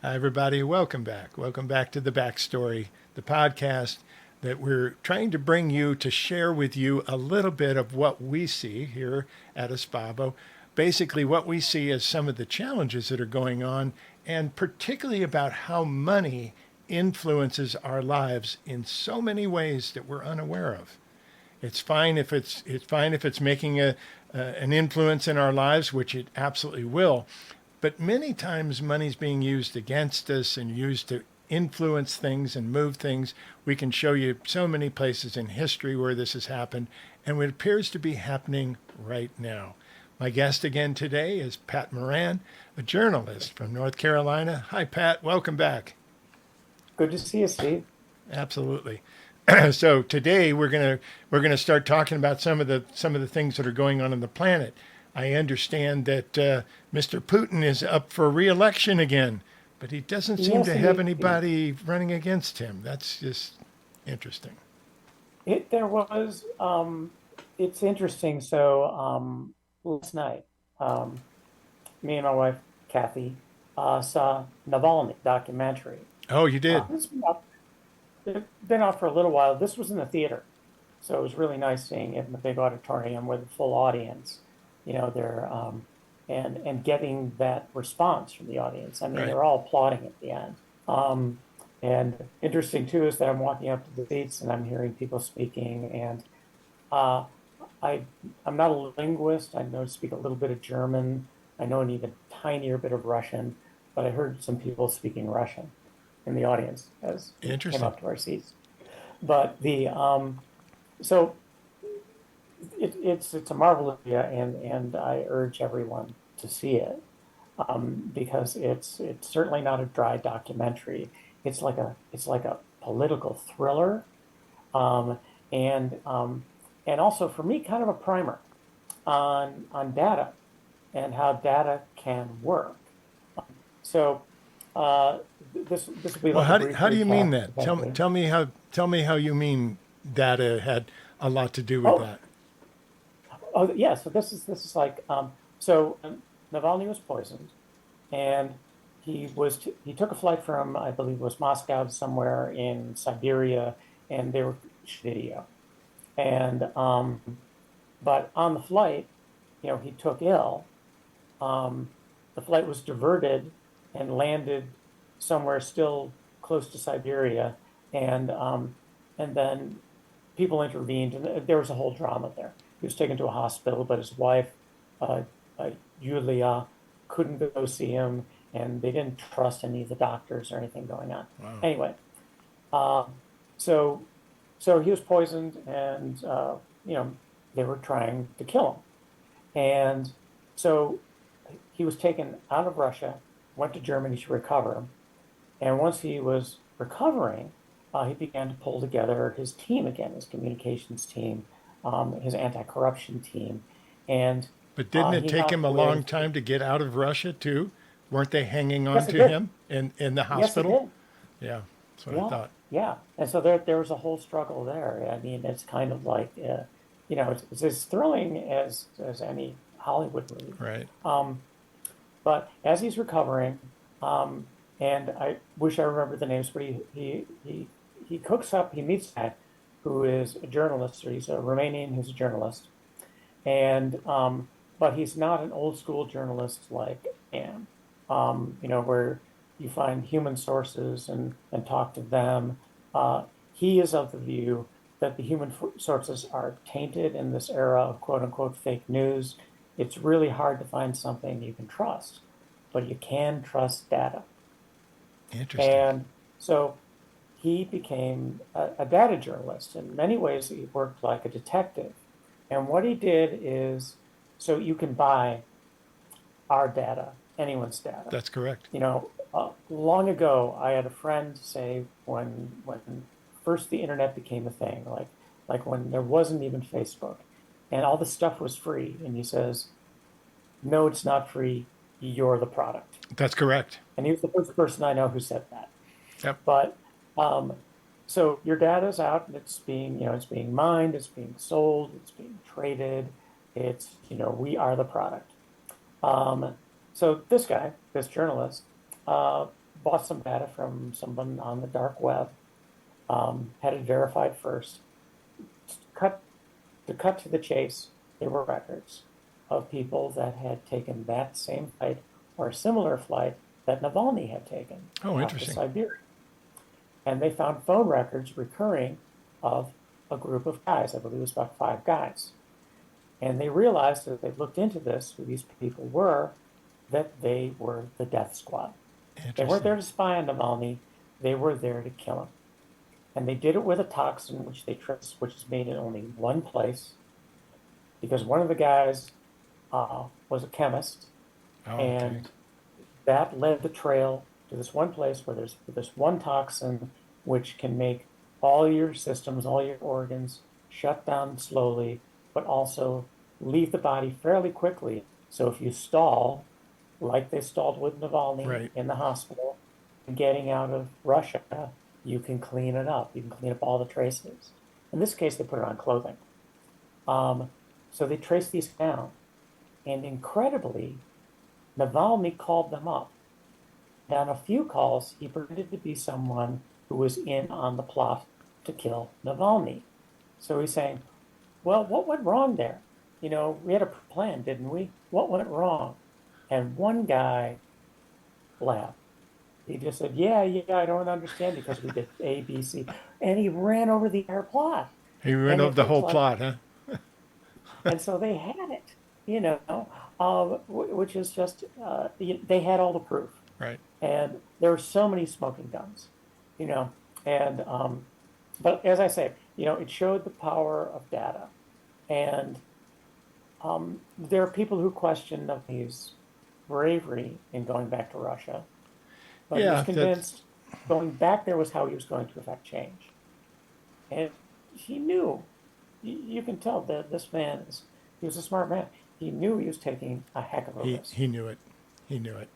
Hi, everybody. Welcome back. Welcome back to The Backstory, the podcast that we're trying to bring you to share with you a little bit of what we see here at Espavo. Basically, what we see as some of the challenges that are going on, and particularly about how money influences our lives in so many ways that we're unaware of. It's fine if it's making an influence in our lives, which it absolutely will. But many times money's being used against us and used to influence things and move things. We can show you so many places in history where this has happened, and it appears to be happening right now. My guest again today is Pat Moran, a journalist from North Carolina. Hi, Pat. Welcome back. Good to see you, Steve. Absolutely. So today we're gonna start talking about some of the things that are going on the planet. I understand that Mr. Putin is up for re-election again, but he doesn't seem Yes, to have indeed. anybody running against him. That's just interesting. There was, it's interesting. So, last night, um, me and my wife, Kathy, saw Navalny documentary. Oh, you did? It's been out for a little while. This was in the theater. So it was really nice seeing it in the big auditorium with a full audience, there, and getting that response from the audience. I mean, Right. they're all applauding at the end. Um, and interesting too is that I'm walking up to the seats and I'm hearing people speaking, and uh, I I'm not a linguist. I know to speak a little bit of German. I know an even tinier bit of Russian, but I heard some people speaking Russian in the audience as we came Interesting. up to our seats. But the so it's a marvelous idea, and I urge everyone to see it, because it's certainly not a dry documentary. It's like a political thriller, um, and um, and also for me, kind of a primer on data and how data can work. So this will be Well, like a how do, brief how do you mean recap, that? Tell me essentially. tell me how tell me how you mean data had a lot to do with Oh, that. oh yeah. So this is like Navalny was poisoned, and he took a flight from, I believe it was Moscow to somewhere in Siberia, and they were video. And but on the flight, he took ill. The flight was diverted and landed somewhere still close to Siberia, and then people intervened, and there was a whole drama there. He was taken to a hospital, but his wife, uh, Yulia, couldn't go see him, and they didn't trust any of the doctors or anything going on. Wow. Anyway, um, so so he was poisoned, and they were trying to kill him, and so he was taken out of Russia, went to Germany to recover, and once he was recovering, he began to pull together his team again, his communications team, his anti-corruption team, and But didn't it he take got him a long with time to get out of Russia too? Weren't they hanging on yes, it to did. him in the Yes, it hospital? did. Yeah, that's what I Yeah, thought. yeah. And so there was a whole struggle there. I mean, it's kind of like, it's as thrilling as any Hollywood movie. Right. Um, but as he's recovering, um, and I wish I remember the names, but he cooks up. He meets a guy who is a journalist, or he's a Romanian who's a journalist, and but he's not an old school journalist like I am, where you find human sources and talk to them. He is of the view that the human sources are tainted in this era of quote unquote fake news. It's really hard to find something you can trust, but you can trust data. Interesting. And so he became a data journalist. In many ways, he worked like a detective. And what he did is, so you can buy our data, anyone's data. That's correct. Long ago, I had a friend say when first the internet became a thing, like when there wasn't even Facebook, and all the stuff was free, and he says, "No, it's not free. You're the product." That's correct. And he was the first person I know who said that. Yep. But um, so your data's out and it's being mined, it's being sold, it's being traded. We are the product. Um, so this guy, this journalist, uh, bought some data from someone on the dark web, had it verified first. Cut to the chase, there were records of people that had taken that same flight or a similar flight that Navalny had taken Oh, out to interesting. Siberia. And they found phone records recurring of a group of guys. I believe it was about 5 guys. And they realized as they looked into this, who these people were, that they were the death squad. They weren't there Interesting. to spy on Navalny, they were there to kill him. And they did it with a toxin which they traced, which is made in only one place, because one of the guys was a chemist, Oh, okay. and that led the trail to this one place where there's this one toxin which can make all your systems, all your organs shut down slowly, but also leave the body fairly quickly. So if you stall, like they stalled with Navalny Right. in the hospital, getting out of Russia, you can clean it up. You can clean up all the traces. In this case, they put it on clothing. So they traced these down. And incredibly, Navalny called them up. And on a few calls, he pretended to be someone who was in on the plot to kill Navalny. So he's saying, well, what went wrong there? You know, we had a plan, didn't we? What went wrong? And one guy laughed. He just said, yeah, I don't understand because we did A, B, C. And he ran over the entire plot. He went And over the it's whole like, plot, huh? and so they had it, which is just, they had all the proof. Right. And there were so many smoking guns, you know, and, but as I say, it showed the power of data. And there are people who question his bravery in going back to Russia, but he was Yeah, that's convinced going back there was how he was going to affect change. And he knew, you can tell that this man he was a smart man. He knew he was taking a heck of a risk. he knew it. He knew it.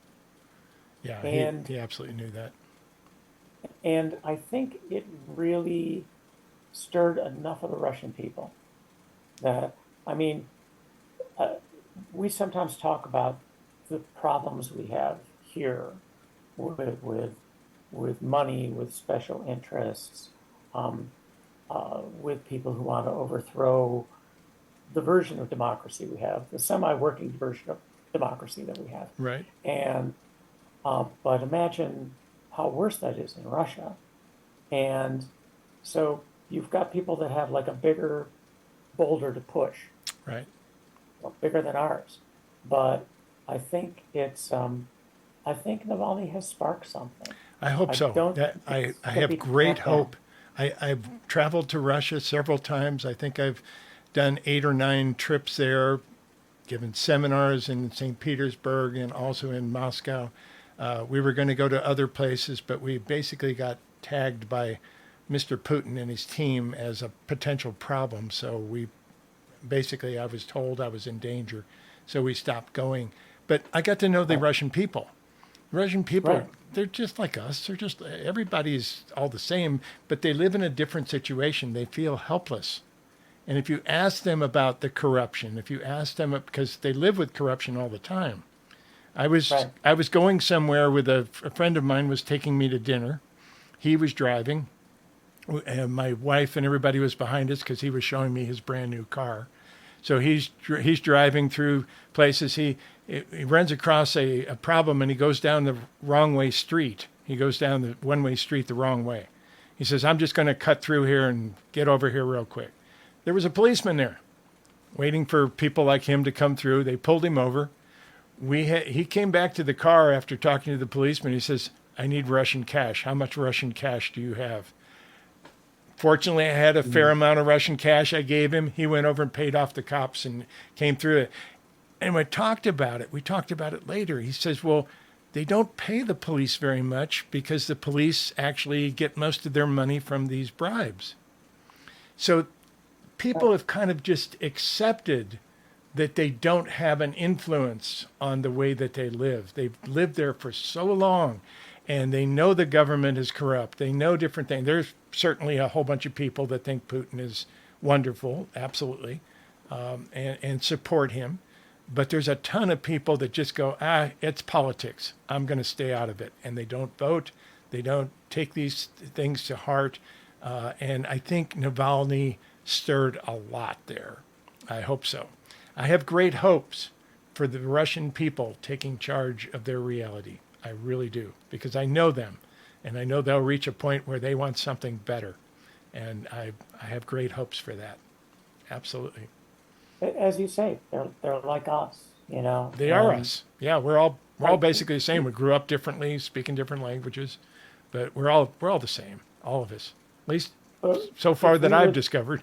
Yeah, And he absolutely knew that. and I think it really stirred enough of the Russian people that, I mean, uh, we sometimes talk about the problems we have here with money, with special interests, um, with people who want to overthrow the version of democracy we have, the semi-working version of democracy that we have. Right. And but imagine how worse that is in Russia. And so you've got people that have like a bigger boulder to push, Right. bigger than ours. But I think I think Navalny has sparked something. I hope I so. don't That think it's I going to have be great tamped down. hope. I've traveled to Russia several times. I think I've done 8 or 9 trips there, given seminars in St. Petersburg and also in Moscow. We were going to go to other places, but we basically got tagged by Mr. Putin and his team as a potential problem. So I was told I was in danger. So we stopped going. But I got to know the Right, Russian people. Russian people, right, they're just like us. Everybody's all the same, but they live in a different situation. They feel helpless. And if you ask them about the corruption, if you ask them, because they live with corruption all the time. right. I was going somewhere with a friend of mine was taking me to dinner. He was driving, and my wife and everybody was behind us because he was showing me his brand new car. So he's driving through places. He runs across a problem and he goes down the wrong way street. He goes down the one way street the wrong way. He says, "I'm just going to cut through here and get over here real quick." There was a policeman there waiting for people like him to come through. They pulled him over. He came back to the car after talking to the policeman. He says, "I need Russian cash. How much Russian cash do you have?" Fortunately, I had a fair Mm, amount of Russian cash I gave him. He went over and paid off the cops and came through it. And we talked about it. We talked about it later. He says, well, they don't pay the police very much because the police actually get most of their money from these bribes. So right, people have kind of just accepted that they don't have an influence on the way that they live. They've lived there for so long and they know the government is corrupt. They know different things. There's certainly a whole bunch of people that think Putin is wonderful, absolutely, and support him. But there's a ton of people that just go, it's politics. I'm going to stay out of it. And they don't vote. They don't take these things to heart. And I think Navalny stirred a lot there. I hope so. I have great hopes for the Russian people taking charge of their reality. I really do, because I know them, and I know they'll reach a point where they want something better. And I have great hopes for that. Absolutely. As you say, they're like us, you know. They are And us. Yeah, we're all like, basically the same. We grew up differently, speaking different languages, but we're all the same, all of us. At least so far if that we I've were discovered.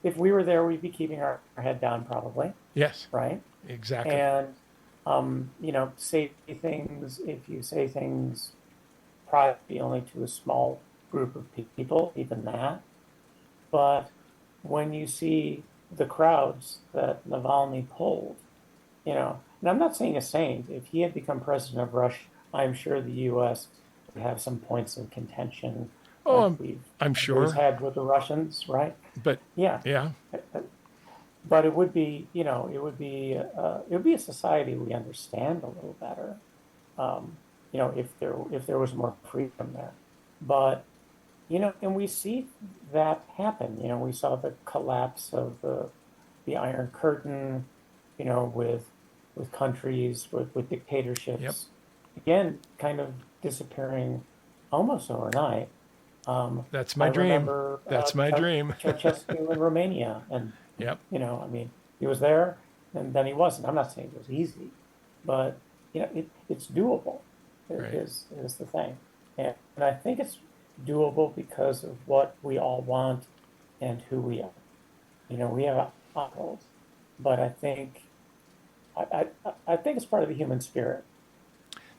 if we were there, we'd be keeping our head down probably, Yes, right? exactly. And you know, say things if you say things privately only to a small group of people, even that. But when you see the crowds that Navalny pulled, you know, and I'm not saying a saint. If he had become president of Russia, I'm sure the U.S. would have some points of contention, Oh, like I'm, we've I'm always sure, had with the Russians, right? but Yeah, yeah, but it would be, you know, it would be a society we understand a little better, you know, if there was more freedom there. But you know, and we see that happen. You know, we saw the collapse of the Iron Curtain, you know, with countries with yep. dictatorships, again, kind of disappearing almost overnight. That's I my dream. remember That's my dream. Ceausescu in Romania, and Yep. you know, I mean, he was there, and then he wasn't. I'm not saying it was easy, but you know, it's doable. Right. Is the thing, and I think it's doable because of what we all want and who we are. You know, we have idols, but I think it's part of the human spirit,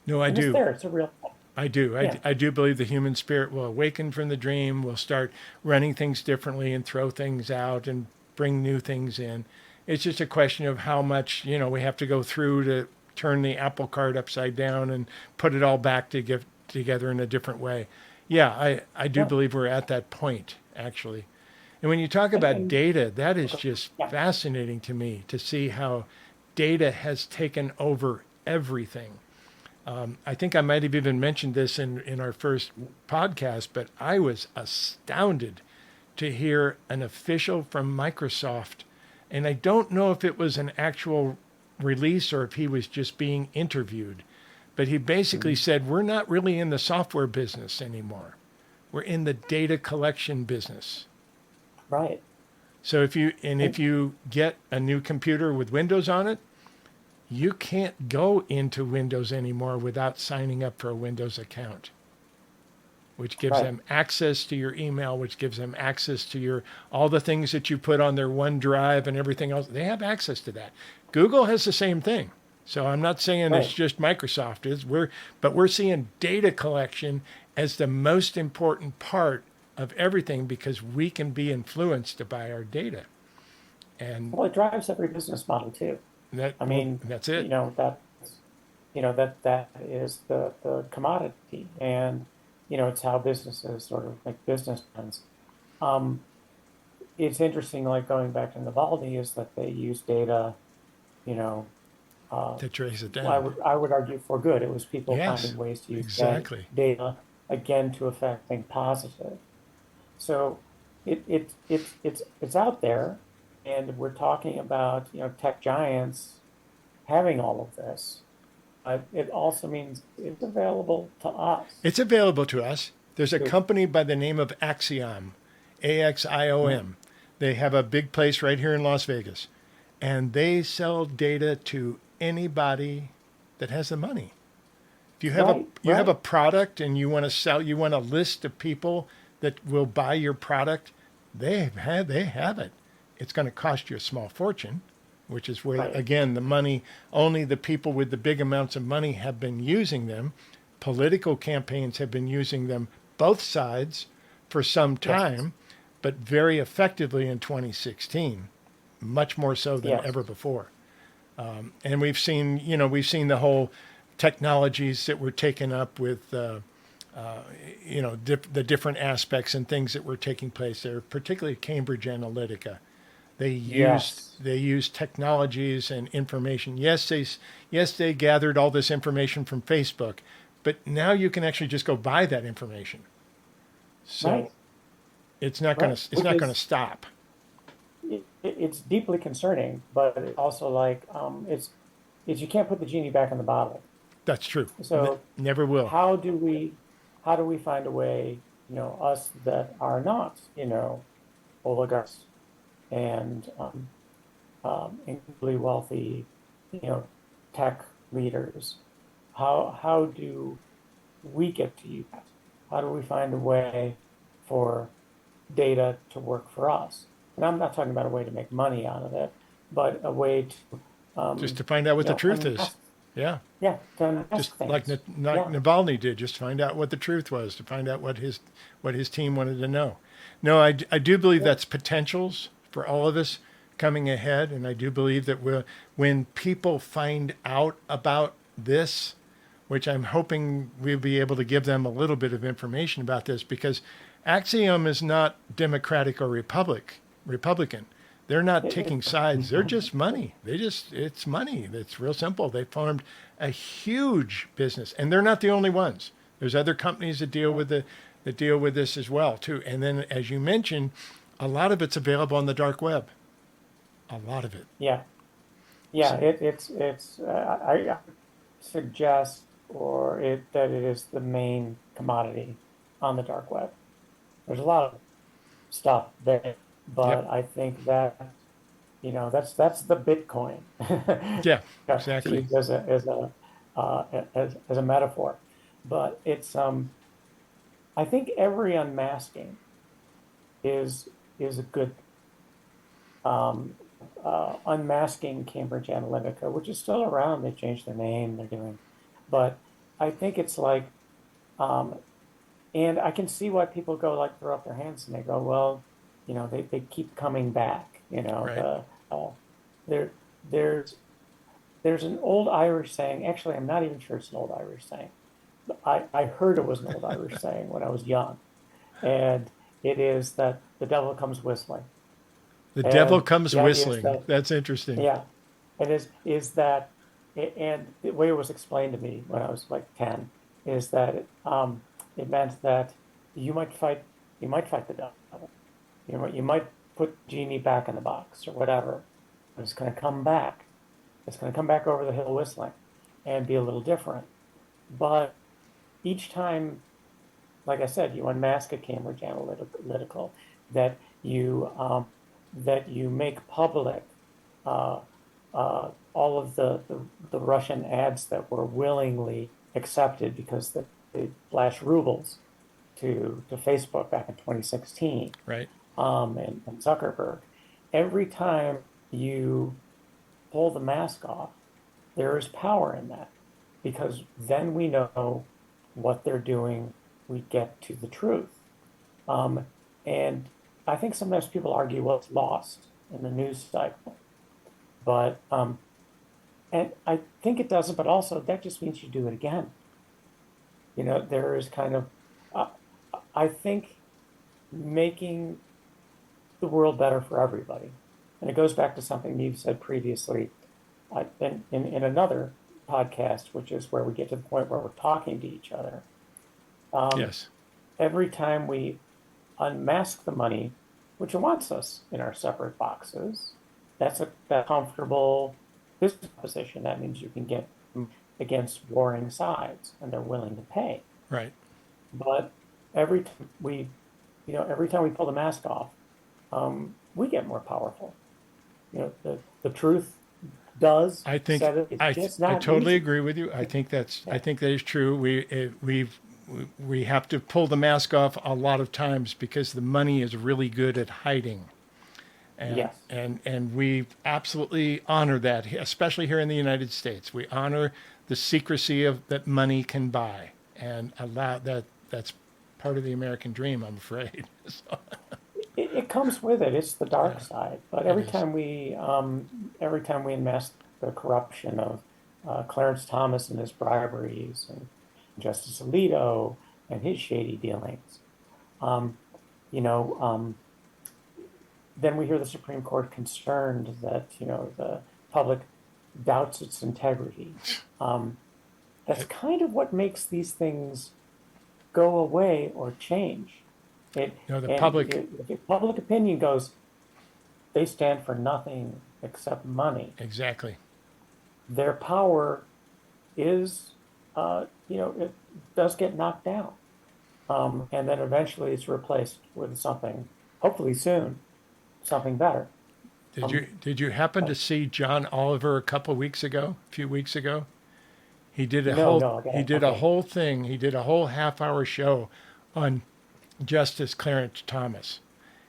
No, I and it's do. there. It's a real thing. I do. Yeah, I do believe the human spirit will awaken from the dream, will start running things differently and throw things out and bring new things in. It's just a question of how much, we have to go through to turn the apple cart upside down and put it all back to get together in a different way. Yeah, I do yeah, believe we're at that point, actually. And when you talk about and data, that is just yeah, fascinating to me to see how data has taken over everything. I think I might have even mentioned this in our first podcast, but I was astounded to hear an official from Microsoft. And I don't know if it was an actual release or if he was just being interviewed. But he basically mhm, said, we're not really in the software business anymore. We're in the data collection business. right. So if you And get a new computer with Windows on it, you can't go into Windows anymore without signing up for a Windows account, which gives right, them access to your email, which gives them access to your all the things that you put on their OneDrive and everything else. They have access to that. Google has the same thing. So I'm not saying it's right. just Microsoft is. We're seeing data collection as the most important part of everything because we can be influenced by our data. And Well, it drives every business model too. I mean, that's you it. know, that is the commodity, and you know, it's how businesses sort of make business plans. Um, it's interesting, like going back to Navalny, is that they use data, you know, uh, To trace it I down. would I would argue for good. It was people Yes, finding ways to use exactly. data again to affect things positive. So it's out there, and we're talking about, you know, tech giants having all of this. But it also means it's available to us. It's available to us. There's a To, company by the name of Axiom, mm, AXIOM. They have a big place right here in Las Vegas, and they sell data to anybody that has the money. If right, you have a right, product and you want to sell, you want a list of people that will buy your product, they have it. It's going to cost you a small fortune, which is where right. again the money only the people with the big amounts of money have been using them. Political campaigns have been using them both sides for some Yes, time, but very effectively in 2016, much more so than yes, ever before. And we've seen the whole technologies that were taken up with the different aspects and things that were taking place there, particularly Cambridge Analytica. Yes. They used technologies and information. Yes, they gathered all this information from Facebook, but now you can actually just go buy that information. Right. So Right. it's Which not gonna is stop. it's deeply concerning, but it's also like it's you can't put the genie back in the bottle. That's true. So Never will. how do we how do we find a way, us that are not, oligarchs and incredibly wealthy, you know, tech leaders, how do we get to use that? How do we find a way for data to work for us? And I'm not talking about a way to make money out of it, but a way to, Just to find out what the truth is. unmask, Yeah. yeah, to Just unmask like things. Yeah, Navalny did, just find out what the truth was, to find out what his team wanted to know. No, I do believe yeah, that's potentials for all of us coming ahead, and I do believe that when people find out about this, which I'm hoping we'll be able to give them a little bit of information about this, because Axiom is not Democratic or Republican. They're not taking sides. They're just money. It's money. It's real simple. They formed a huge business, and they're not the only ones. There's other companies that deal with this as well too. And then, as you mentioned, a lot of it's available on the dark web. A lot of it. yeah, yeah. So, It's I suggest that it is the main commodity on the dark web. There's a lot of stuff there, yep. but I think that that's the Bitcoin Yeah. to Exactly. use as a metaphor. But it's I think every unmasking is a good unmasking Cambridge Analytica, which is still around. They changed their name. They're doing, but I think it's like um, and I can see why people go like throw up their hands and they go, well, they keep coming back. Right. There there's there's an old Irish saying. Actually, I'm not even sure it's an old Irish saying. But I heard it was an old Irish saying when I was young, and it is that the devil comes whistling. The devil And comes the idea is whistling. that That's interesting. yeah, it is that and the way it was explained to me when I was like 10 is that it meant that you might fight you might fight the devil. You might put genie back in the box or whatever, but it's going to come back. It's going to come back over the hill whistling and be a little different. But each time, like I said, you unmask a Cambridge Analytical that you make public uh, all of the Russian ads that were willingly accepted because they flashed rubles to Facebook back in 2016, Right. and Zuckerberg. Every time you pull the mask off, there is power in that because then we know what they're doing. We get to the truth. Um, and I think sometimes people argue, well, it's lost in the news cycle. But and I think it doesn't, but also that just means you do it again. There is kind of uh, I think making the world better for everybody. And it goes back to something you've said previously in another podcast, which is where we get to the point where we're talking to each other. Um, Yes. every time we unmask the money, which wants us in our separate boxes, that's a comfortable business position. That means you can get against warring sides and they're willing to pay. Right. But every time every time we pull the mask off, we get more powerful. The truth does I think set it. It's just I not totally easy. agree with you. I Yeah. think that is true. We have to pull the mask off a lot of times because the money is really good at hiding, Yes. and we absolutely honor that, especially here in the United States. We honor the secrecy of that money can buy, and allow that. That's part of the American dream, I'm afraid. So, It comes with it. It's the dark yeah, side. But it is. every time we unmask the corruption of Clarence Thomas and his briberies and Justice Alito and his shady dealings, um, you know, um, then we hear the Supreme Court concerned that, the public doubts its integrity. That's kind of what makes these things go away or change. The And public, if public opinion goes, they stand for nothing except money, exactly. their power is, it does get knocked down. And then eventually it's replaced with something, hopefully soon, something better. Did you happen to see John Oliver a few weeks ago? He did a No, whole no, he again, did a okay. whole thing. He did a whole half-hour show on Justice Clarence Thomas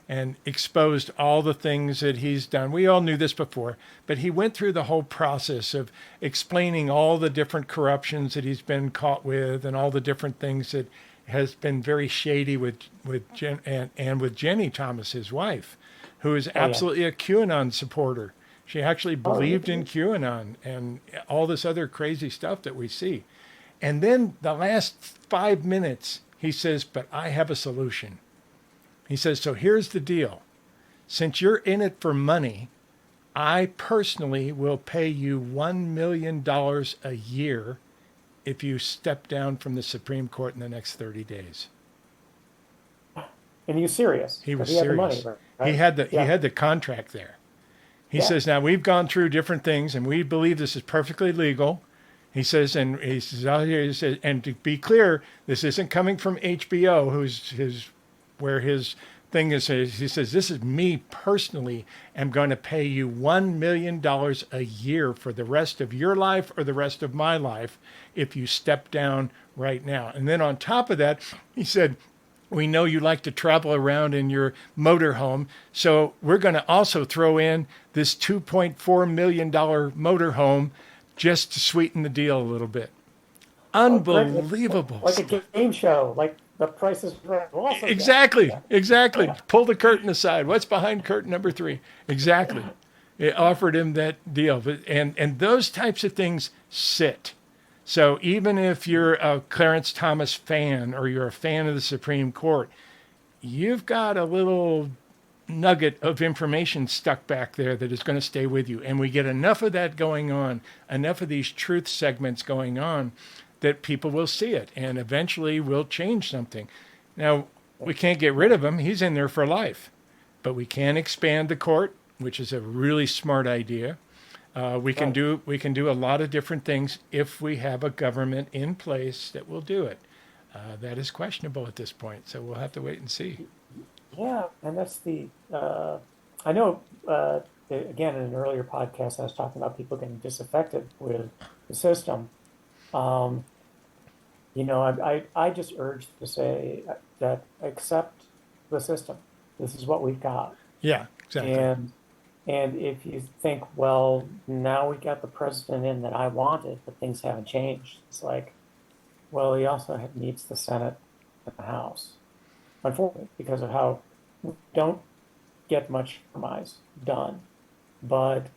and exposed all the things that he's done. We all knew this before, but he went through the whole process of explaining all the different corruptions that he's been caught with and all the different things that has been very shady with and with Jenny Thomas, his wife, who is Oh, yeah. absolutely a QAnon supporter. She actually Oh, believed in QAnon and all this other crazy stuff that we see. And then the last 5 minutes, he says, "But I have a solution." He says, "So here's the deal. Since you're in it for money, I personally will pay you $1 million a year if you step down from the Supreme Court in the next 30 days." And he's serious He because was he had the money, serious. He right? had the he Yeah, had the contract there. He yeah. says, "Now we've gone through different things and we believe this is perfectly legal." He says, and he says out here, he says, and to be clear, this isn't coming from HBO, where his thing is. He says, "This is me personally am going to pay you $1 million a year for the rest of your life or the rest of my life if you step down right now." And then on top of that, he said, "We know you like to travel around in your motorhome, so we're going to also throw in this $2.4 million motorhome just to sweeten the deal a little bit." Oh, great. Unbelievable Like a stuff. game show, like The Price is Right. We'll also get. Exactly, Yeah, exactly. yeah. Pull the curtain aside. What's behind curtain number 3? Exactly. It offered him that deal. And those types of things sit. So even if you're a Clarence Thomas fan or you're a fan of the Supreme Court, you've got a little nugget of information stuck back there that is going to stay with you. And we get enough of that going on, enough of these truth segments going on, that people will see it and eventually will change something. Now, we can't get rid of him. He's in there for life. But we can expand the court, which is a really smart idea. Right. We can do a lot of different things if we have a government in place that will do it. That is questionable at this point, so we'll have to wait and see. Yeah, and that's I know, again, in an earlier podcast, I was talking about people getting disaffected with the system. Um, I just urge to say that accept the system. This is what we've got. Yeah, exactly. And and if you think, well, now we got the president in that I wanted, but things haven't changed, it's like, well, he also needs the Senate and the House, unfortunately, because of how we don't get much compromise done. But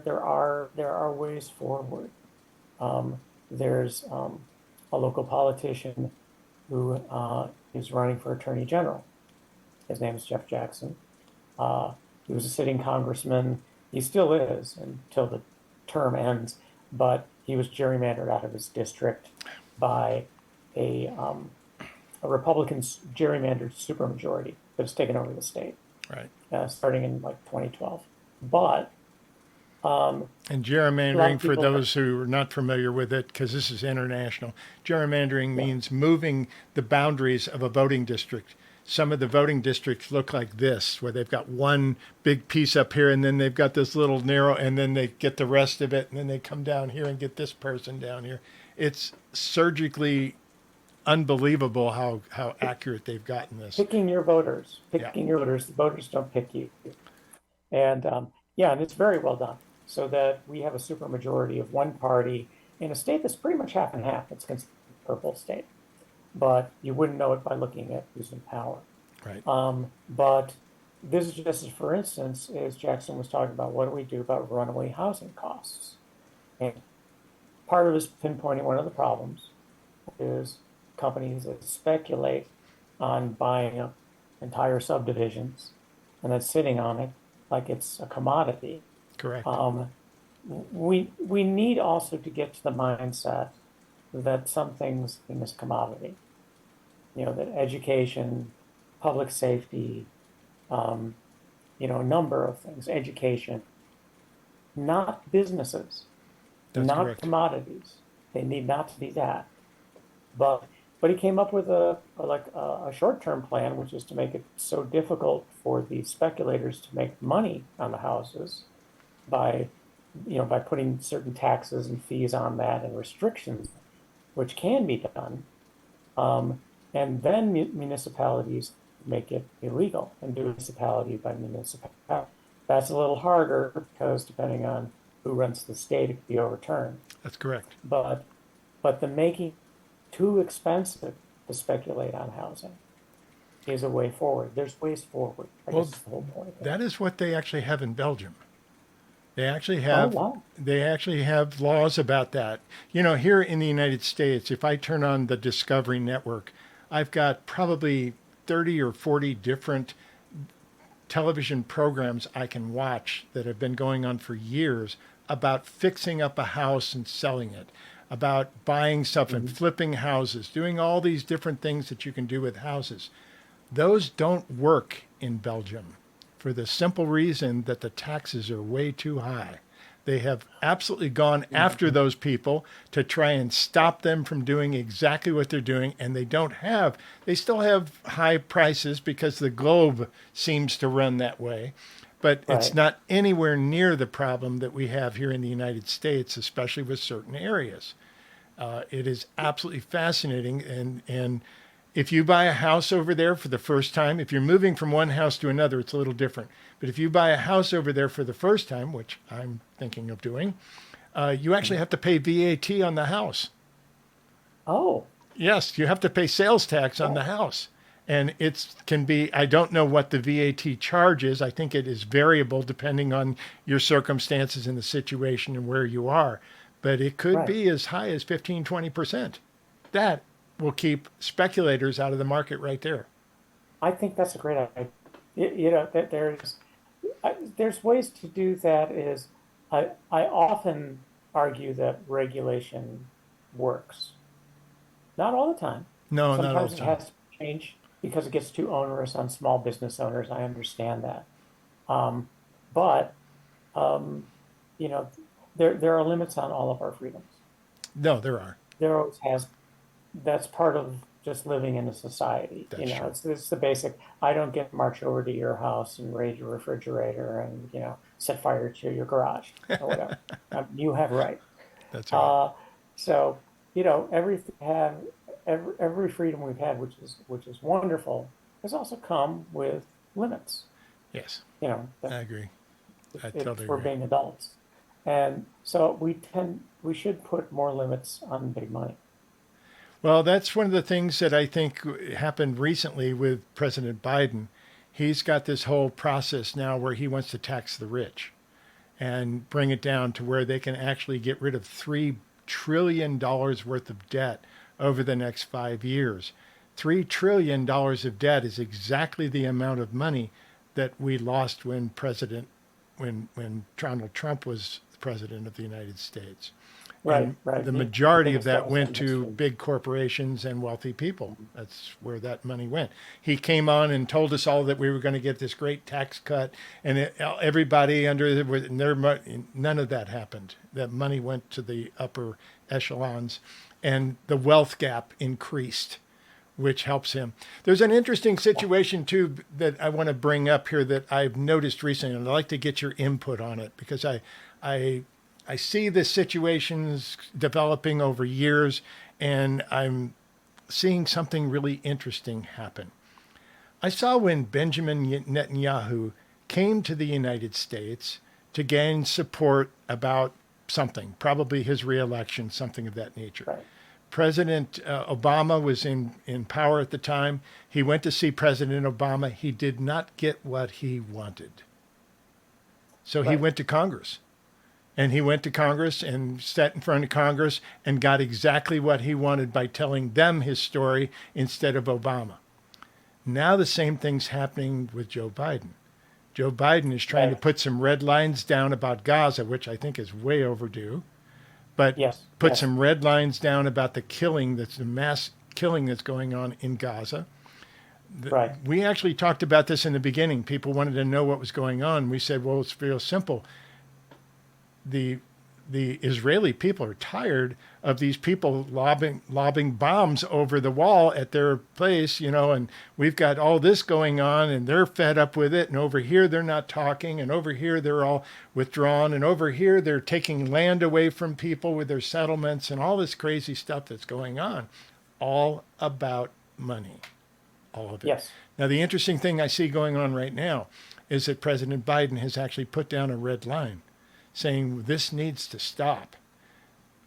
there are ways forward. There's a local politician who is running for attorney general. His name is Jeff Jackson. He was a sitting congressman. He still is until the term ends, but he was gerrymandered out of his district by a, um, a Republican gerrymandered supermajority that's taken over the state, Right. starting in like 2012. But And a lot gerrymandering, of for people, those who are not familiar with it, because this is international, gerrymandering yeah, means moving the boundaries of a voting district. Some of the voting districts look like this, where they've got one big piece up here, and then they've got this little narrow, and then they get the rest of it, and then they come down here and get this person down here. It's surgically unbelievable how accurate they've gotten this. picking your voters, Yeah. picking your voters. The voters don't pick you. And yeah, and it's very well done. So that we have a supermajority of one party in a state that's pretty much half and half. It's considered a purple state, but you wouldn't know it by looking at who's in power. Right. But this is just, for instance, as Jackson was talking about, what do we do about runaway housing costs? And part of it is pinpointing one of the problems is companies that speculate on buying up entire subdivisions and then sitting on it like it's a commodity. Correct. We need also to get to the mindset that some things in this commodity, that education, public safety, a number of things, education, not businesses, That's not correct. commodities. They need not to be that. But he came up with a short-term plan, which is to make it so difficult for the speculators to make money on the houses by by putting certain taxes and fees on that and restrictions, which can be done. And then municipalities make it illegal and do municipality by municipality. That's a little harder because depending on who runs the state, it could be overturned. That's correct. But the making too expensive to speculate on housing is a way forward. There's ways forward. I Well, guess is the whole point. that is what they actually have in Belgium. They actually Oh, have wow. they actually have laws about that. Here in the United States, if I turn on the Discovery Network, I've got probably 30 or 40 different television programs I can watch that have been going on for years about fixing up a house and selling it, about buying stuff and flipping houses, doing all these different things that you can do with houses. Those don't work in Belgium for the simple reason that the taxes are way too high. They have absolutely gone after those people to try and stop them from doing exactly what they're doing. And they still have high prices because the globe seems to run that way. But it's Right. not anywhere near the problem that we have here in the United States, especially with certain areas. It is absolutely fascinating. And if you buy a house over there for the first time, if you're moving from one house to another, it's a little different. But if you buy a house over there for the first time, which I'm thinking of doing, you actually have to pay VAT on the house. Oh, Yes, you have to pay sales tax on the house. And it can be, I don't know what the VAT charge is. I think it is variable depending on your circumstances and the situation and where you are. But it could right. be as high as 15, 20%. That will keep speculators out of the market right there. I think that's a great idea. That there's ways to do that. I often argue that regulation works. Not all the time. No, not all Sometimes the it time. has to change because it gets too onerous on small business owners. I understand that. But um, you know, there are limits on all of our freedoms. No, there are. There always has. That's part of just living in a society. That's true. It's the basic. I don't get to march over to your house and raid your refrigerator and set fire to your garage or whatever. You have a right. That's right. So every freedom we've had, which is wonderful, has also come with limits. Yes, That I agree. I it's totally for agree. being adults, and so we should put more limits on big money. Well, that's one of the things that I think happened recently with President Biden. He's got this whole process now where he wants to tax the rich and bring it down to where they can actually get rid of $3 trillion worth of debt over the next 5 years. $3 trillion of debt is exactly the amount of money that we lost when Donald Trump was the president of the United States. Right, And right. the The majority of biggest that went deficit in to history. big corporations and wealthy people. That's where that money went. He came on and told us all that we were going to get this great tax cut, and everybody under their none of that happened. That money went to the upper echelons, and the wealth gap increased, which helps him. There's an interesting situation too that I want to bring up here that I've noticed recently, and I'd like to get your input on it because I see the situations developing over years, and I'm seeing something really interesting happen. I saw when Benjamin Netanyahu came to the United States to gain support about something, probably his reelection, something of that nature. Right, President Obama was in power at the time. He went to see President Obama. He did not get what he wanted. So he right. went to Congress. And he went to Congress and sat in front of Congress and got exactly what he wanted by telling them his story instead of Obama. Now the same thing's happening with Joe Biden. Joe Biden is trying to Right. put some red lines down about Gaza, which I think is way overdue, but Yes. put Yes. some red lines down about the mass killing that's going on in Gaza. Right. We actually talked about this in the beginning. People wanted to know what was going on. We said, well, it's real simple. The the Israeli people are tired of these people lobbing bombs over the wall at their place, and we've got all this going on and they're fed up with it. And over here, they're not talking. And over here, they're all withdrawn. And over here, they're taking land away from people with their settlements and all this crazy stuff that's going on. All about money. All of it. Yes. Now, the interesting thing I see going on right now is that President Biden has actually put down a red line saying this needs to stop.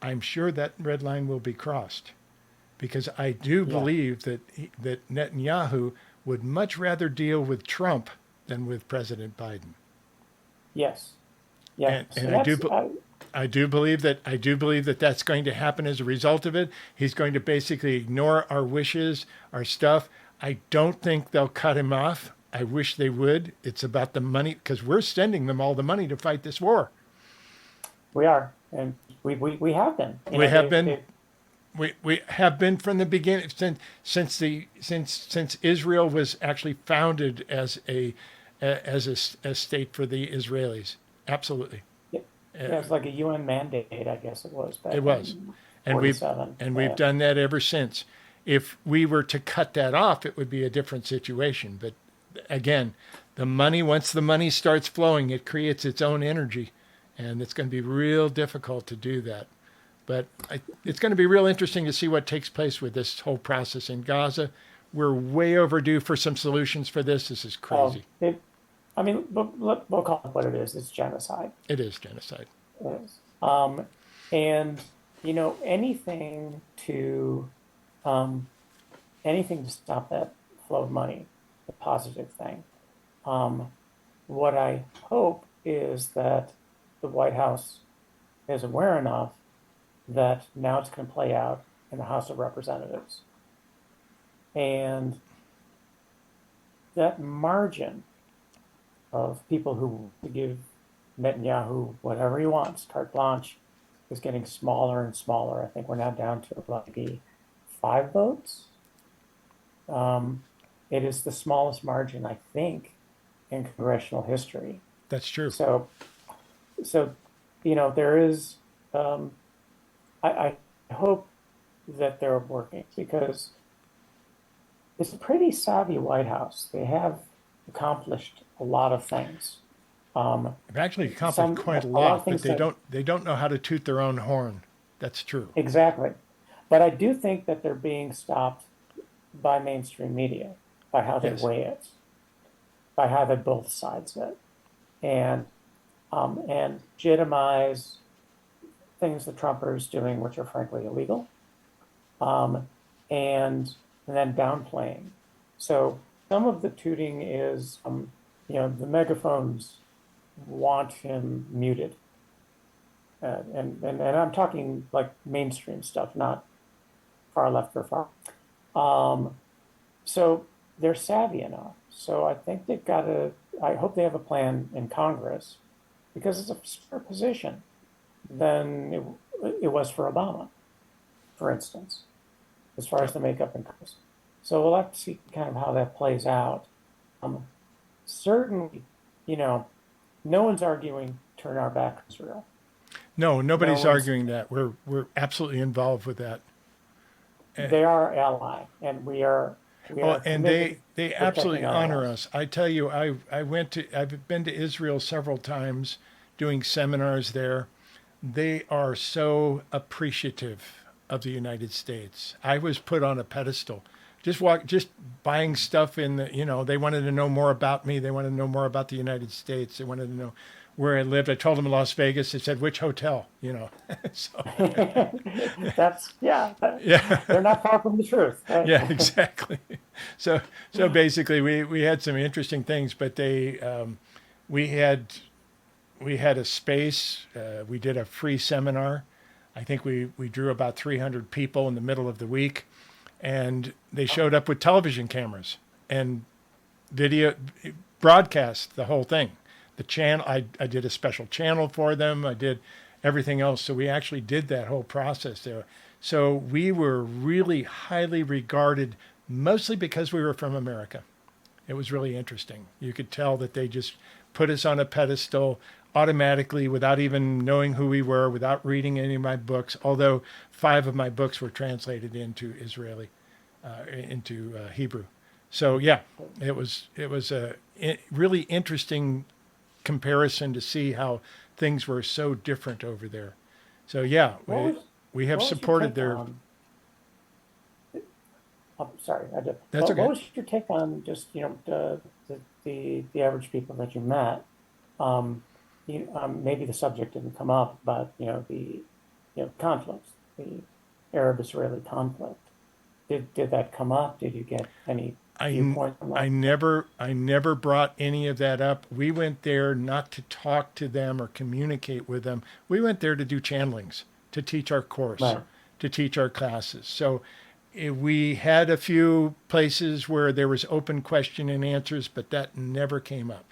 I'm sure that red line will be crossed because I do believe that Netanyahu would much rather deal with Trump than with President Biden. Yes. Yes. And I do believe that that's going to happen as a result of it. He's going to basically ignore our wishes, our stuff. I don't think they'll cut him off. I wish they would. It's about the money because we're sending them all the money to fight this war. We are, and we have been. We have been. We have been from the beginning since Israel was actually founded as a state for the Israelis. Absolutely. Yeah, it's like a UN mandate, I guess it was. It was, and we've done that ever since. If we were to cut that off, it would be a different situation. But again, once the money starts flowing, it creates its own energy. And it's going to be real difficult to do that. But it's going to be real interesting to see what takes place with this whole process in Gaza. We're way overdue for some solutions for this. This is crazy. We'll call it what it is. It's genocide. It is genocide. It is. And, anything to stop that flow of money, the positive thing. What I hope is that the White House is aware enough that now it's going to play out in the House of Representatives. And that margin of people who give Netanyahu whatever he wants, carte blanche, is getting smaller and smaller. I think we're now down to maybe 5 votes. It is the smallest margin, I think, in congressional history. That's true. So there is, I hope that they're working because it's a pretty savvy White House. They have accomplished a lot of things. They've actually accomplished quite a lot, but they don't know how to toot their own horn. That's true. Exactly. But I do think that they're being stopped by mainstream media, by how they weigh it, by how they both sides it. And legitimize things the Trumpers doing, which are frankly illegal, and then downplaying. So some of the tooting is, the megaphones want him muted, and I'm talking like mainstream stuff, not far left or far. So they're savvy enough. So I think they've got I hope they have a plan in Congress because it's a stronger position than it was for Obama, for instance, as far as the makeup in Congress. So we'll have to see kind of how that plays out. Certainly, no one's arguing turn our back on Israel. No, nobody's arguing that. We're absolutely involved with that. They are our ally, and we are. And they absolutely honor us. I tell you, I've been to Israel several times doing seminars there. They are so appreciative of the United States. I was put on a pedestal. Just buying stuff in the, they wanted to know more about me. They wanted to know more about the United States. They wanted to know where I lived. I told them Las Vegas. They said, which hotel, so. They're not far from the truth. Right? Yeah, exactly. So basically we had some interesting things, but we had a space. We did a free seminar. I think we drew about 300 people in the middle of the week, and they showed up with television cameras. and video broadcast the whole thing. The channel, I did a special channel for them. I did everything else. So we actually did that whole process there. So we were really highly regarded, mostly because we were from America. It was really interesting. You could tell that they just put us on a pedestal automatically without even knowing who we were, without reading any of my books, although 5 of my books were translated into Israeli, into Hebrew. So yeah, it was a really interesting comparison to see how things were so different over there. So yeah, we have supported their. I'm sorry, I did. That's okay. What was your take on just the average people that you met? Maybe the subject didn't come up, but the conflicts, the Arab-Israeli conflict. Did that come up? Did you get any viewpoint on that? I never brought any of that up. We went there not to talk to them or communicate with them. We went there to do channelings, to teach our course, Right. to teach our classes. So we had a few places where there was open question and answers, but that never came up.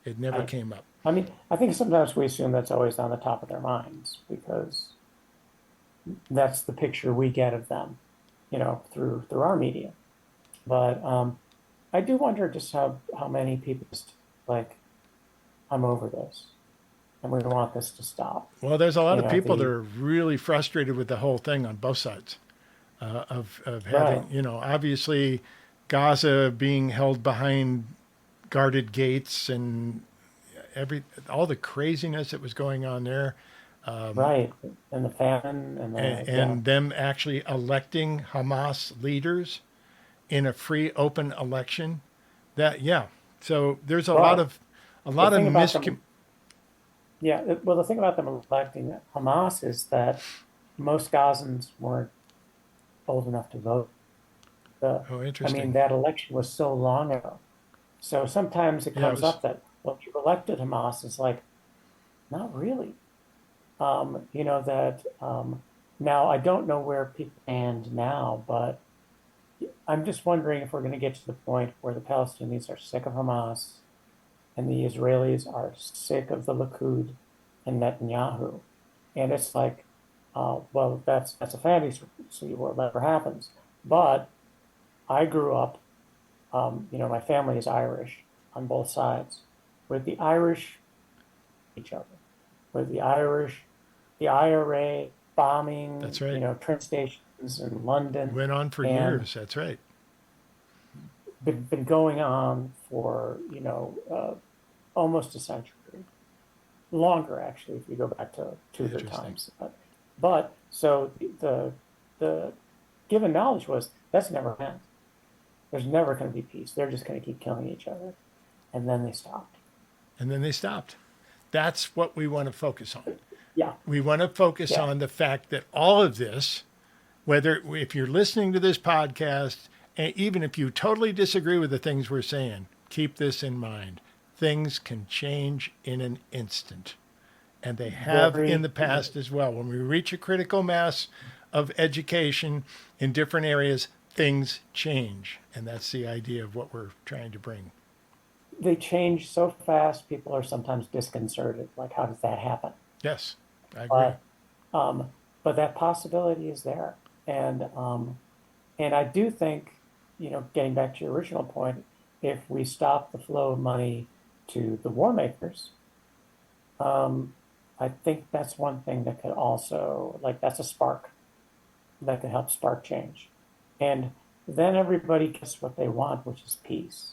It never came up. I mean, I think sometimes we assume that's always on the top of their minds because that's the picture we get of them, through our media. But I do wonder just how many people just like, I'm over this, and we want this to stop. Well, there's a lot of people that are really frustrated with the whole thing on both sides of having, obviously Gaza being held behind guarded gates and all the craziness that was going on there. Right, and the famine and them actually electing Hamas leaders in a free, open election. So there's a lot of well, the thing about them electing Hamas is that most Gazans weren't old enough to vote. Interesting. I mean, that election was so long ago. So sometimes it comes up that, well, if you elected Hamas, it's like, not really. Now I don't know where people stand now, but I'm just wondering if we're going to get to the point where the Palestinians are sick of Hamas and the Israelis are sick of the Likud and Netanyahu. And it's like, well, that's a fantasy whatever happens. But I grew up, my family is Irish on both sides, with the Irish each other, with the IRA bombing, That's right. train stations in London. Went on for years. That's right. Been going on for, almost a century. Longer, actually, if you go back to Tudor times. But so the given knowledge was that's never meant. There's never going to be peace. They're just going to keep killing each other. And then they stopped. That's what we want to focus on. Yeah. We want to focus on the fact that all of this, if you're listening to this podcast, and even if you totally disagree with the things we're saying, keep this in mind. Things can change in an instant. And they have in the past as well. When we reach a critical mass of education in different areas, things change. And that's the idea of what we're trying to bring. They change so fast, people are sometimes disconcerted. Like, how does that happen? Yes, I agree. But that possibility is there. And I do think, getting back to your original point, if we stop the flow of money to the war makers, I think that's one thing that could also, that's a spark that could help spark change. And then everybody gets what they want, which is peace.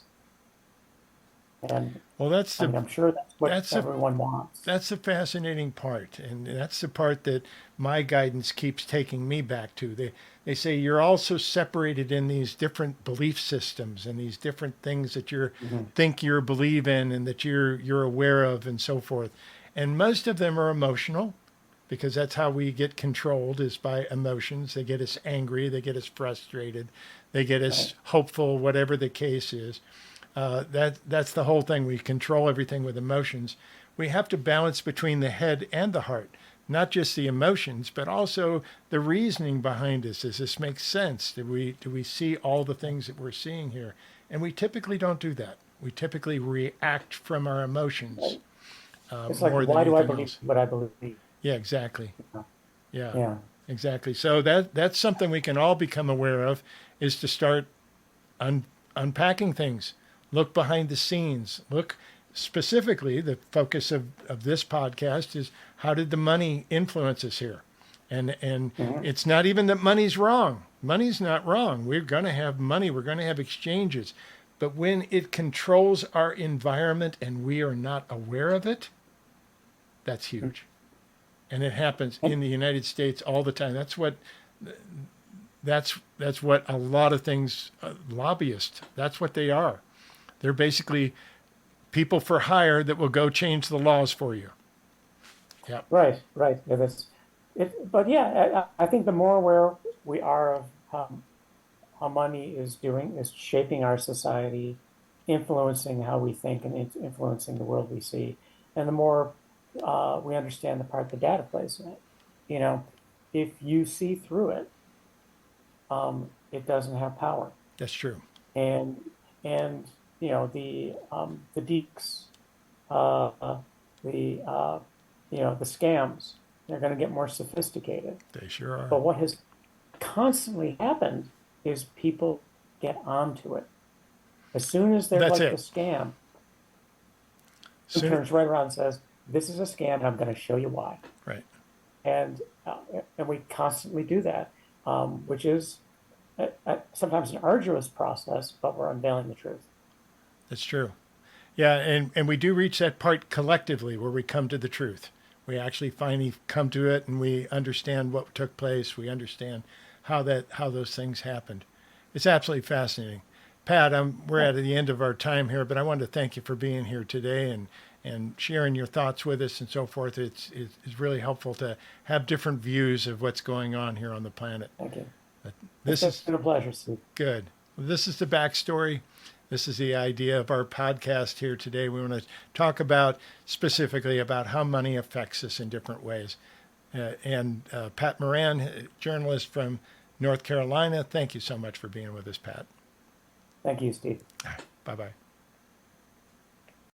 And I'm sure that's what everyone wants. That's the fascinating part. And that's the part that my guidance keeps taking me back to. They say you're also separated in these different belief systems and these different things that you think you believe in and that you're aware of and so forth. And most of them are emotional, because that's how we get controlled, is by emotions. They get us angry, they get us frustrated, they get us hopeful, whatever the case is. That's the whole thing. We control everything with emotions. We have to balance between the head and the heart, not just the emotions, but also the reasoning behind this. Does this make sense? Do we see all the things that we're seeing here? And we typically don't do that. We typically react from our emotions It's like, more than why do I anything believe else. what I believe? Yeah, exactly. Yeah. Yeah, Yeah. exactly. So that's something we can all become aware of, is to start unpacking things. Look behind the scenes. Look specifically, the focus of this podcast is, how did the money influence us here? And Mhm. it's not even that money's wrong. Money's not wrong. We're going to have money. We're going to have exchanges. But when it controls our environment and we are not aware of it, that's huge. And it happens And in the United States all the time. That's what a lot of things, lobbyists, that's what they are. They're basically people for hire that will go change the laws for you. Yeah, right, right. Yeah, that's it. But yeah, I think the more aware we are of how money is shaping our society, influencing how we think and influencing the world we see, and the more we understand the part the data plays in it. You know, if you see through it, it doesn't have power. that's true. And the deeks, uh, the the scams, they're going to get more sophisticated. They sure are. But what has constantly happened is people get onto it. As soon as there's That's like the it. scam, who Soon, turns right around and says, "This is a scam, and I'm going to show you why." right. And we constantly do that, which is sometimes an arduous process, but we're unveiling the truth. That's true. Yeah, and we do reach that part collectively where we come to the truth. We actually finally come to it, and we understand what took place. We understand how those things happened. It's absolutely fascinating. Pat, we're Yeah, at the end of our time here, but I wanted to thank you for being here today and sharing your thoughts with us and so forth. It's really helpful to have different views of what's going on here on the planet. thank you. But It's this is been a pleasure, Steve. good. Well, this is the backstory. This is the idea of our podcast here today. We want to talk about specifically about how money affects us in different ways. And Pat Moran, journalist from North Carolina, thank you so much for being with us, Pat. Thank you, Steve. Bye bye.